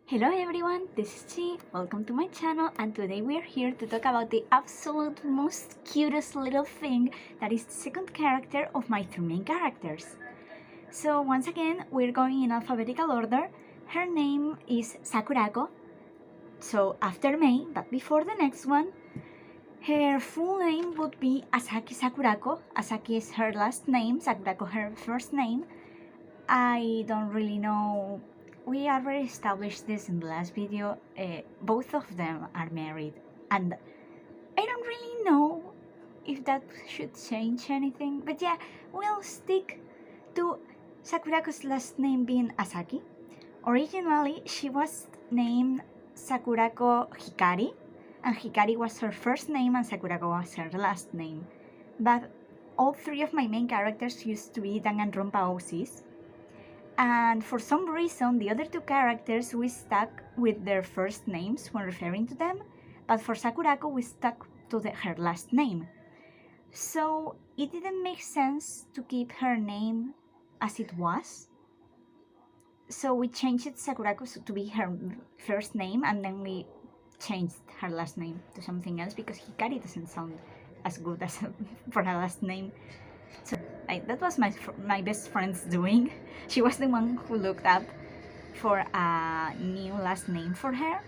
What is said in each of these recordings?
Hello everyone, this is Chi. Welcome to my channel, and today we're here to talk about the absolute most cutest little thing that is the second character of my three main characters. So once again, we're going in alphabetical order. Her name is Sakurako, so after Mei, but before the next one. Her full name would be Asaki Sakurako. Asaki is her last name, Sakurako her first name. I don't really know. We already established this in the last video. Both of them are married, and I don't really know if that should change anything. But yeah, we'll stick to Sakurako's last name being Asaki. Originally, she was named Sakurako Hikari, and Hikari was her first name and Sakurako was her last name. But all three of my main characters used to be Danganronpa OCs. And for some reason, the other two characters we stuck with their first names when referring to them, but for Sakurako we stuck to her last name. So it didn't make sense to keep her name as it was. So we changed Sakurako to be her first name, and then we changed her last name to something else because Hikari doesn't sound as good as for her last name. So that was my best friend's doing. She was the one who looked up for a new last name for her.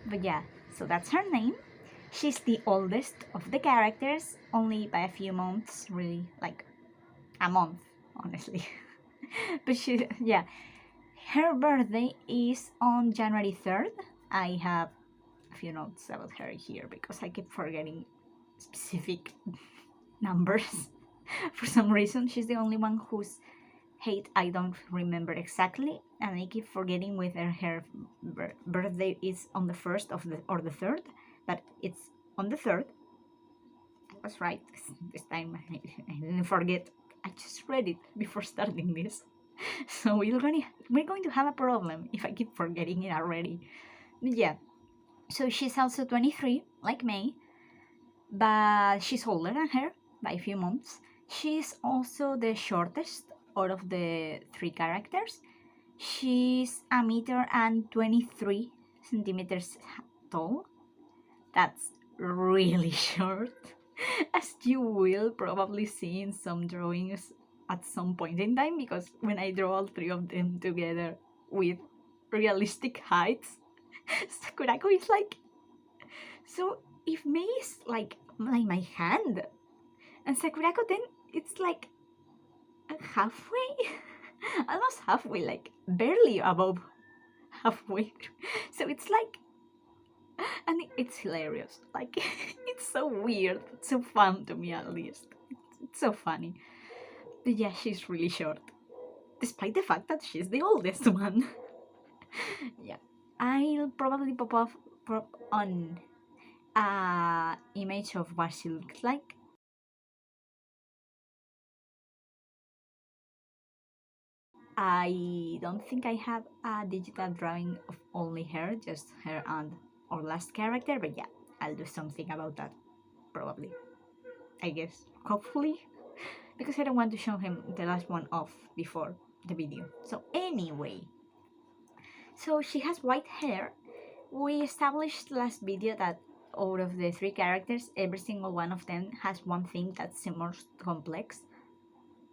But yeah, so that's her name. She's the oldest of the characters, only by a few months, really, like a month, honestly. But her birthday is on January 3rd. I have a few notes about her here because I keep forgetting specific numbers. For some reason, she's the only one whose height I don't remember exactly, and I keep forgetting whether her birthday is on the 1st or the 3rd, but it's on the 3rd. I was right this time. I didn't forget. I just read it before starting this. So we're going to have a problem if I keep forgetting it already. But yeah, so she's also 23, like May, but she's older than her by a few months. She's also the shortest out of the three characters. She's 1 meter and 23 centimeters tall. That's really short, as you will probably see in some drawings at some point in time, because when I draw all three of them together with realistic heights, Sakurako is like... So if Mei is like my hand, and Sakurako then it's like halfway, almost halfway, like barely above halfway. So it's like, and it's hilarious. Like it's so weird, it's so fun to me at least. It's so funny. But yeah, she's really short, despite the fact that she's the oldest one. Yeah, I'll probably pop on a image of what she looks like. I don't think I have a digital drawing of only her, just her and our last character, but yeah, I'll do something about that, probably. I guess, hopefully, because I don't want to show him the last one off before the video. So anyway, so she has white hair. We established last video that out of the three characters, every single one of them has one thing that's the most complex,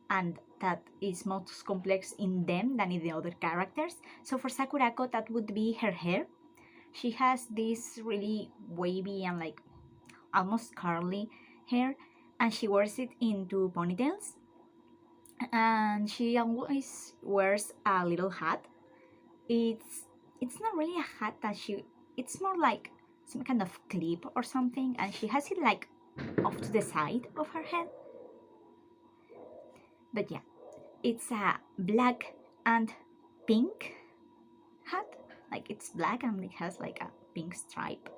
and that is most complex in them than in the other characters. So for Sakurako, that would be her hair. She has this really wavy and like almost curly hair, and she wears it into ponytails, and she always wears a little hat. It's not really a hat that it's more like some kind of clip or something, and she has it like off to the side of her head. But yeah, it's a black and pink hat. Like it's black and it has like a pink stripe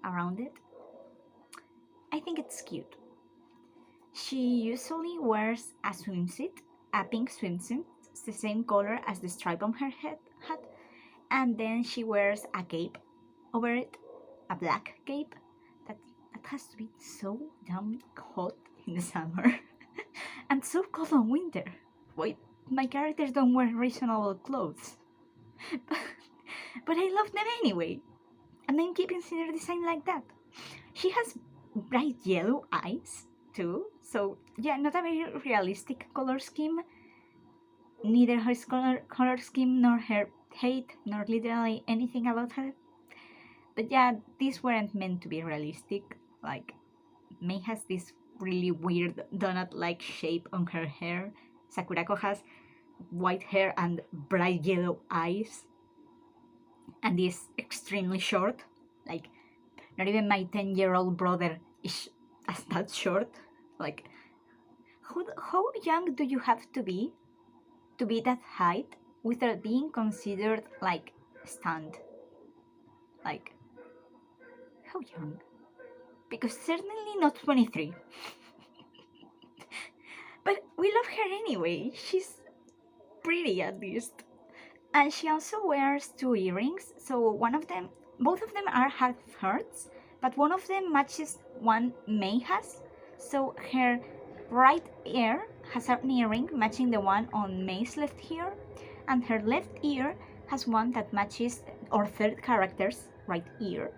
around it. I think it's cute. She usually wears a swimsuit, a pink swimsuit. It's the same color as the stripe on her hat. And then she wears a cape over it, a black cape. That has to be so damn hot in the summer and so cold in winter. Wait, my characters don't wear reasonable clothes. but I love them anyway. And I'm keeping her design like that. She has bright yellow eyes too, so yeah, not a very realistic color scheme. Neither her color scheme nor her height nor literally anything about her. But yeah, these weren't meant to be realistic. Like, Mei has this really weird donut-like shape on her hair. Sakurako has white hair and bright yellow eyes. And is extremely short. Like, not even my 10-year-old brother is as that short. Like, how young do you have to be that height without being considered like stunned? Like, how young? Because certainly not 23. But we love her anyway. She's pretty at least. And she also wears 2 earrings. So both of them are half hearts, but one of them matches one Mei has. So her right ear has an earring matching the one on Mei's left ear, and her left ear has one that matches our third character's right ear.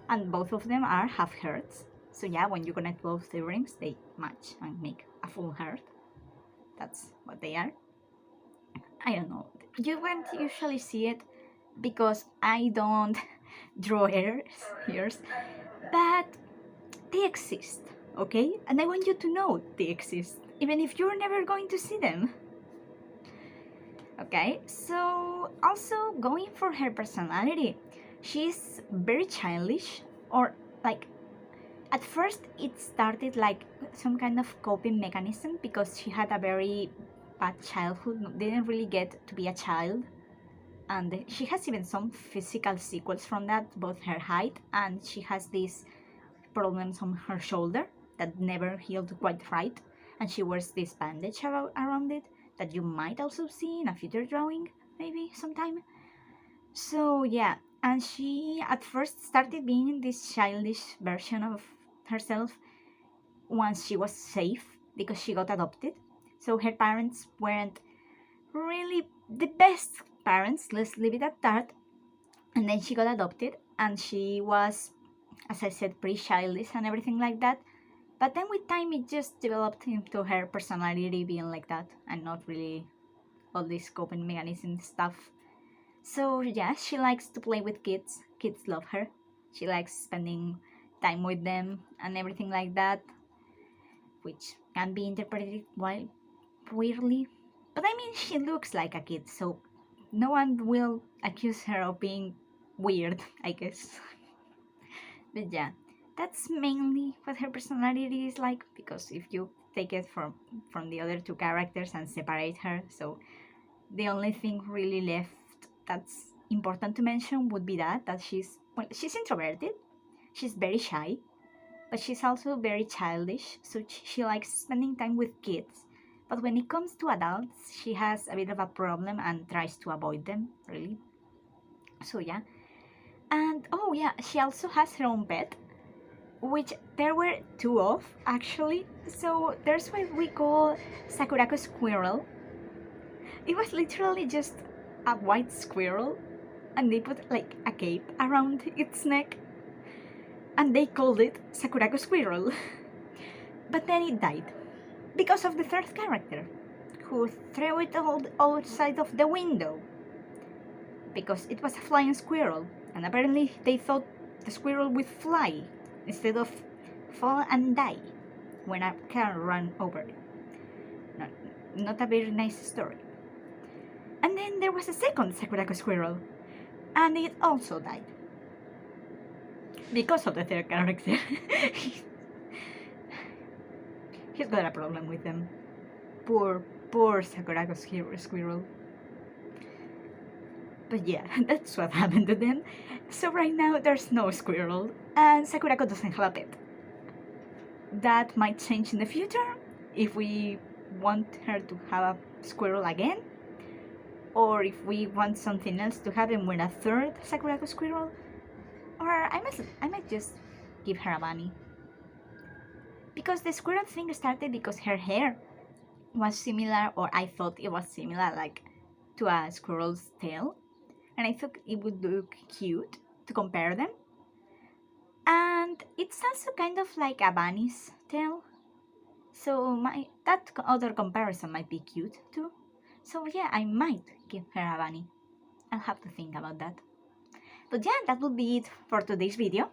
And both of them are half hearts. So yeah, when you connect both earrings, they match and make a full heart. That's what they are. I don't know. You won't usually see it because I don't draw ears, but they exist, okay? And I want you to know they exist, even if you're never going to see them. Okay, so also going for her personality, she's very childish, or like at first it started like some kind of coping mechanism because she had a very bad childhood, didn't really get to be a child, and she has even some physical sequels from that, both her height and she has these problems on her shoulder that never healed quite right, and she wears this bandage around it that you might also see in a future drawing maybe sometime. So yeah, and she at first started being this childish version of herself once she was safe because she got adopted. So her parents weren't really the best parents, let's leave it at that. And then she got adopted and she was, as I said, pretty childish and everything like that. But then with time it just developed into her personality being like that and not really all this coping mechanism stuff. So yeah, she likes to play with kids. Kids love her. She likes spending time with them and everything like that, which can be interpreted weirdly. But I mean, she looks like a kid, so no one will accuse her of being weird, I guess. But yeah, that's mainly what her personality is like, because if you take it from the other 2 characters and separate her, so the only thing really left that's important to mention would be that she's introverted, she's very shy, but she's also very childish, so she likes spending time with kids. But when it comes to adults, she has a bit of a problem and tries to avoid them, really. So yeah. And oh yeah, she also has her own pet, which there were 2 of actually. So there's what we call Sakurako Squirrel. It was literally just a white squirrel, and they put like a cape around its neck, and they called it Sakurako Squirrel. But then it died because of the 3rd character, who threw it outside of the window because it was a flying squirrel, and apparently they thought the squirrel would fly instead of fall and die when a car ran over it. Not a very nice story. And then there was a 2nd Sakurako squirrel, and it also died because of the 3rd character. He's got a problem with them. Poor Sakurako squirrel. But yeah, that's what happened to them. So right now there's no squirrel, and Sakurako doesn't have a pet. That might change in the future if we want her to have a squirrel again, or if we want something else to happen with a 3rd Sakurako squirrel, or I might just give her a bunny. Because the squirrel thing started because her hair was similar, or I thought it was similar, like to a squirrel's tail. and I thought it would look cute to compare them. And it's also kind of like a bunny's tail, so that other comparison might be cute too. So yeah, I might give her a bunny. I'll have to think about that. But yeah, that would be it for today's video.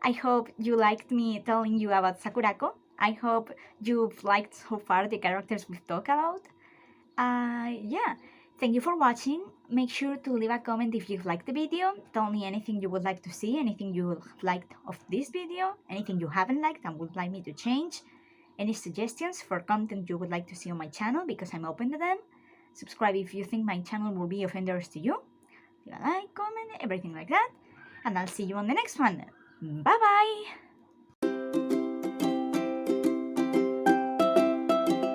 I hope you liked me telling you about Sakurako. I hope you've liked so far the characters we've talked about. Yeah, thank you for watching. Make sure to leave a comment if you liked the video. Tell me anything you would like to see, anything you liked of this video, anything you haven't liked and would like me to change. Any suggestions for content you would like to see on my channel, because I'm open to them. Subscribe if you think my channel will be of interest to you. Leave a like, comment, everything like that. And I'll see you on the next one. Bye bye!